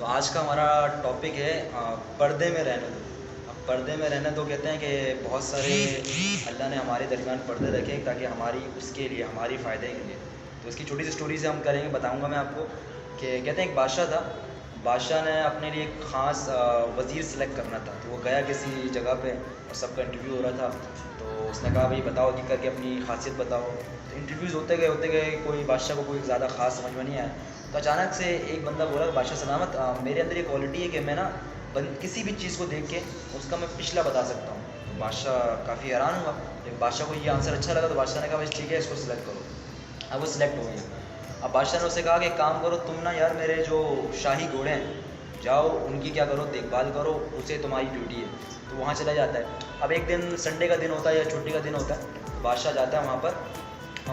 तो आज का हमारा टॉपिक है पर्दे में रहने दो। अब पर्दे में रहने दो कहते हैं कि बहुत सारे अल्लाह ने हमारे दरमियान पर्दे रखे ताकि हमारी उसके लिए हमारी फ़ायदे के लिए। तो इसकी छोटी सी स्टोरी से हम करेंगे, बताऊंगा मैं आपको कि कहते हैं एक बादशाह था। बादशाह ने अपने लिए एक ख़ास वज़ीर सेलेक्ट करना था, तो वो गया किसी जगह पे और सबका इंटरव्यू हो रहा था। तो उसने कहा भाई बताओ कि करके अपनी खासियत बताओ। तो इंटरव्यूज़ होते गए कोई बादशाह को कोई ज़्यादा ख़ास समझ में नहीं आया। तो अचानक से एक बंदा बोला बादशाह सलामत, मेरे अंदर ये क्वालिटी है कि मैं ना किसी भी चीज़ को देख के उसका मैं पिछला बता सकता हूँ। तो बादशाह काफ़ी हैरान हुआ, लेकिन बादशाह को ये आंसर अच्छा लगा। तो बादशाह ने कहा भाई ठीक है, इसको सिलेक्ट करो। अब वो सिलेक्ट हो गया। अब बादशाह ने उससे कहा कि एक काम करो तुम ना यार, मेरे जो शाही घोड़े हैं जाओ उनकी क्या करो, देखभाल करो, उसे तुम्हारी ड्यूटी है। तो वहाँ चला जाता है। अब एक दिन संडे का दिन होता है या छुट्टी का दिन होता है, तो बादशाह जाता है वहाँ पर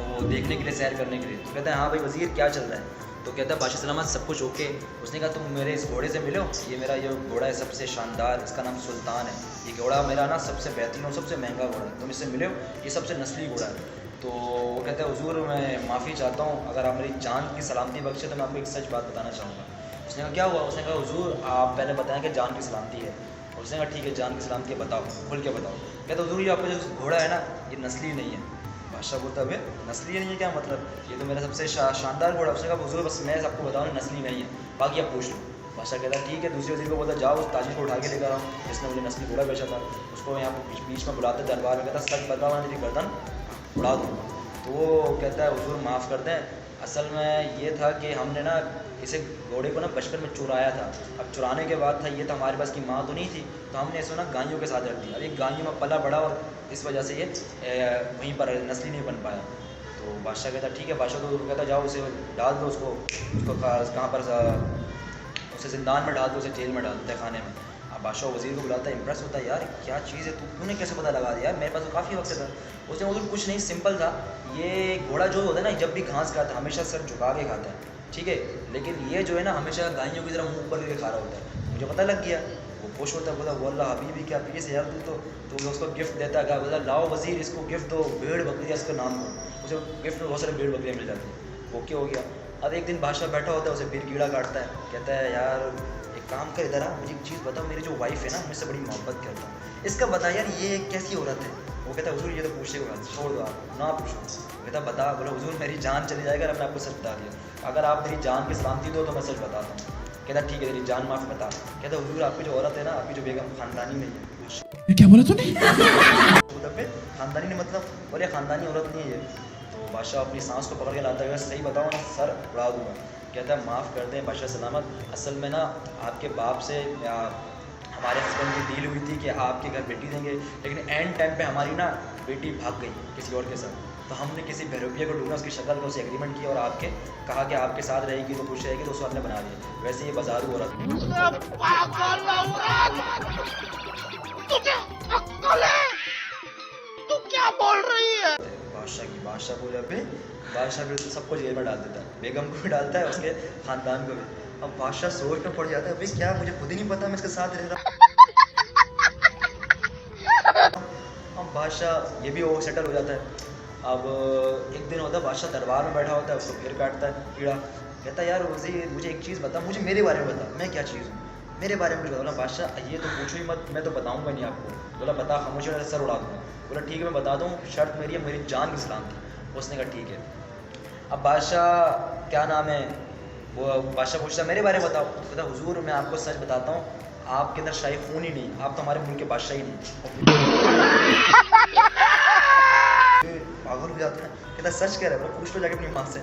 वो देखने के लिए, सैर करने के लिए। तो कहता है हाँ भाई वज़ीर क्या चल रहा है। तो कहता है बादशाह सलामत सब कुछ ओके। उसने कहा तुम मेरे इस घोड़े से मिलो, ये मेरा ये घोड़ा है सबसे शानदार, इसका नाम सुल्तान है। ये घोड़ा मेरा ना सबसे बेहतरीन और सबसे महंगा घोड़ा है, तुम इससे मिलो, ये सबसे नस्ली घोड़ा है। तो वो कहता है हुजूर मैं माफ़ी चाहता हूँ, अगर आप मेरी जान की सलामती बख्शे तो मैं आपको एक सच बात बताना चाहूँगा। उसने कहा क्या हुआ। उसने कहा हुजूर आप पहले बताएं कि जान की सलामती है। और उसने कहा ठीक है जान की सलामती है, बताओ खुल के बताओ। कहता हुजूर ये आपका जो घोड़ा है ना ये नस्ली नहीं है। बादशाह बोलता है नस्ली नहीं है क्या मतलब, ये तो मेरा सबसे शानदार घोड़ा। उसने कहा हुजूर बस मैं सबको बताऊँ नस्ली नहीं है, बाकी आप पूछ लो। बादशाह कहता है ठीक है। दूसरे वज़ीर को बोलता जाओ उस ताजिर को उठा के लेकर आओ जिसने मुझे नस्ली घोड़ा बेचा था। उसको यहाँ पर बीच में बुलाते दरबार में, कहता सच बताओ ना तेरी गर्दन उड़ा दूँगा। तो वो कहता है हुजूर माफ़ कर दें, असल में ये था कि हमने ना इसे घोड़े को ना बचपन में चुराया था। अब चुराने के बाद था ये तो हमारे पास की माँ तो नहीं थी, तो हमने इसे ना गायों के साथ रख दिया। अब ये गायों में पला बड़ा और इस वजह से ये वहीं पर नस्ली नहीं बन पाया। तो बादशाह कहता ठीक है। बादशाह तो कहता जाओ उसे डाल दो, उसको कहाँ पर उसे ज़िंदान में डाल दो, उसे जेल में डाल दो, खाने में। अब बादशाह वज़ीर को बुलाता है, इम्प्रेस होता है यार क्या चीज़ है, तूने कैसे पता लगा दिया, मेरे पास तो काफ़ी वक्त था। उसने बोला कुछ नहीं, सिंपल था। ये घोड़ा जो होता है ना जब भी घास खाता है हमेशा सर झुका के खाता है, ठीक है, लेकिन ये जो है ना हमेशा गायों की तरह मुंह ऊपर करके खा रहा होता है। मुझे पता लग गया। वो खुश होता है, बोला वल्लाह हबीबी क्या प्लीज़ यार तू उसको गिफ्ट देता है। बोला लाओ वज़ीर इसको गिफ्ट दो, भेड़ बकरियाँ इसका नाम दो। उसे गिफ्ट में बहुत सारे भेड़ बकरियाँ मिल जाती हैं। ओके हो गया। अब एक दिन बादशाह बैठा होता है, उसे फिर कीड़ा काटता है। कहता है यार एक काम कर, इधर आ, मुझे एक चीज़ बताओ, मेरी जो वाइफ है ना मुझसे बड़ी मोहब्बत करता है, इसका बता यार ये कैसी औरत है। वो कहता है हुजूर ये तो पूछे हुआ छोड़ दो, आप ना पूछो। कहता बता। बोला हुजूर मेरी जान चली जाएगा अगर मैंने आपको सच बता दिया, अगर आप मेरी जान की सलामती दो तो मैं सच बताता हूँ। कहता ठीक है तेरी जान माफ़ बता। कहता हुजूर आपकी जो औरत है ना, आपकी जो बेगम खानदानी नहीं है। ये क्या बोला तूने? खानदानी नहीं मतलब, बोले खानदानी औरत नहीं है ये। तो बादशाह अपनी सांस को पकड़ के लाता है, सही बताओ ना सर उड़ा दूँगा। कहता है माफ़ कर दें बादशाह सलामत, असल में ना आपके बाप से हमारे हस्बैंड की डील हुई थी कि आपके घर बेटी देंगे, लेकिन एंड टाइम पे हमारी ना बेटी भाग गई किसी और के साथ। तो हमने किसी बहरूपिया को ढूंढा, उसकी शक्ल का उसे एग्रीमेंट किया और आपके कहा कि आपके साथ रहेगी तो खुश रहेगी, तो उसको हमने बना लिया। वैसे ये बाजारू औरत तू क्या बोल रही है? बादशाह की। बादशाह बोले अबे, बादशाह फिर सबको जेल में डाल देता है, बेगम को भी डालता है, उसके ख़ानदान को भी। अब बादशाह सोच में पड़ जाता है भाई क्या मुझे खुद ही नहीं पता मैं इसके साथ रह रहा। अब बादशाह ये भी वो सेटल हो जाता है। अब एक दिन होता है बादशाह दरबार में बैठा होता है, उसको फिर काटता है कीड़ा। कहता है यार वज़ीर मुझे एक चीज़ बता, मुझे मेरे बारे में बता, मैं क्या चीज़ हूँ, मेरे बारे में कुछ बता। बोला बादशाह ये तो पूछो ही मत, मैं तो बताऊँगा नहीं आपको। बोला बता, खामोशी वाला सर उड़ा दूँगा। बोला ठीक है मैं बता दूँ, शर्त मेरी है मेरी जान की सलामती। उसने कहा ठीक है। अब बादशाह क्या नाम है, वो बादशाह पूछता मेरे बारे में बताओ। कहता हुजूर मैं आपको सच बताता हूँ, आपके अंदर शाही खून ही नहीं, आप तो हमारे मुल्क के बादशाह ही नहीं। पागल हो जाता है। कहता सच कह रहा है, पूछ लो जाके अपनी माँ से।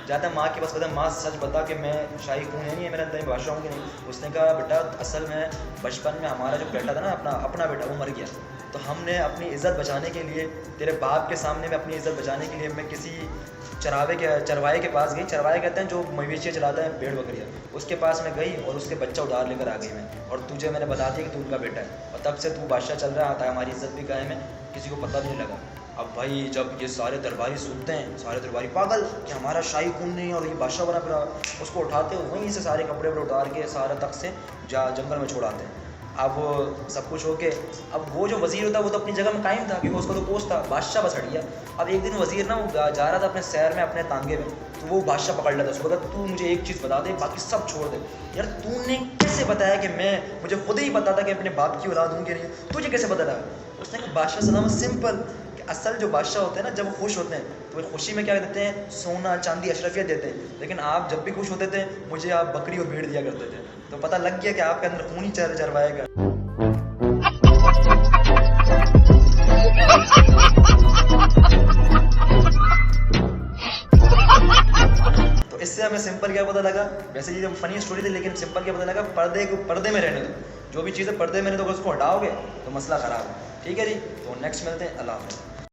जाता है माँ के पास, कहता है माँ सच बता कि मैं शाही खून है नहीं है मेरे अंदर, बादशाह हूँ कि नहीं। उसने कहा बेटा असल में बचपन में हमारा जो बेटा था ना अपना बेटा वो मर गया, तो हमने अपनी इज़्ज़त बचाने के लिए, तेरे बाप के सामने में अपनी इज़्ज़त बचाने के लिए मैं किसी चरवाए के पास गई। चरवाए कहते हैं जो मवेशियाँ चलाता है भेड़ बकरियाँ, उसके पास मैं गई और उसके बच्चा उधार लेकर आ गई मैं, और तुझे मैंने बता दिया कि तू उनका बेटा है, और तब से तू बादशाह चल रहा था, हमारी इज़्ज़त भी कायम है, किसी को पता भी नहीं लगा। अब भाई जब ये सारे दरबारी सुनते हैं, सारे दरबारी पागल कि हमारा शाही खून नहीं और ये बादशाह बना फिरा, उसको उठाते वहीं से सारे कपड़े पर उतार के सारा तख्त से जंगल में छोड़ाते हैं। अब वो सब कुछ होके, अब वो जो वज़ीर होता वो तो अपनी जगह में कायम था क्योंकि उसका तो पोस्ट था, बादशाह बस हट गया। अब एक दिन वज़ीर ना वो जा रहा था अपने शहर में अपने तांगे में, तो वो बादशाह पकड़ लेता, उसको बोला तू मुझे एक चीज़ बता दे, बाकी सब छोड़ दे। यार तूने कैसे बताया कि मुझे खुद ही पता था कि अपने बाप की औलाद हूँ कि नहीं, तुझे कैसे पता लगा? उसने कहा बादशाह सलाम सिंपल, कि असल जो बादशाह होते हैं ना, जब वो खुश होते हैं तो वो खुशी में क्या देते हैं, सोना चांदी अशरफियत देते हैं, लेकिन आप जब भी खुश होते थे मुझे आप बकरी और भेड़ दिया करते थे। तो पता लग गया कि आपके अंदर खून ही चरवाएगा। तो इससे हमें सिंपल क्या पता लगा, वैसे ये फनी स्टोरी थी लेकिन सिंपल क्या पता लगा, पर्दे में रहने दो, जो भी चीज़ें पर्दे में रहने दो, अगर उसको हटाओगे तो मसला ख़राब है। ठीक है जी, तो नेक्स्ट मिलते हैं, अल्लाह हाफ़िज़।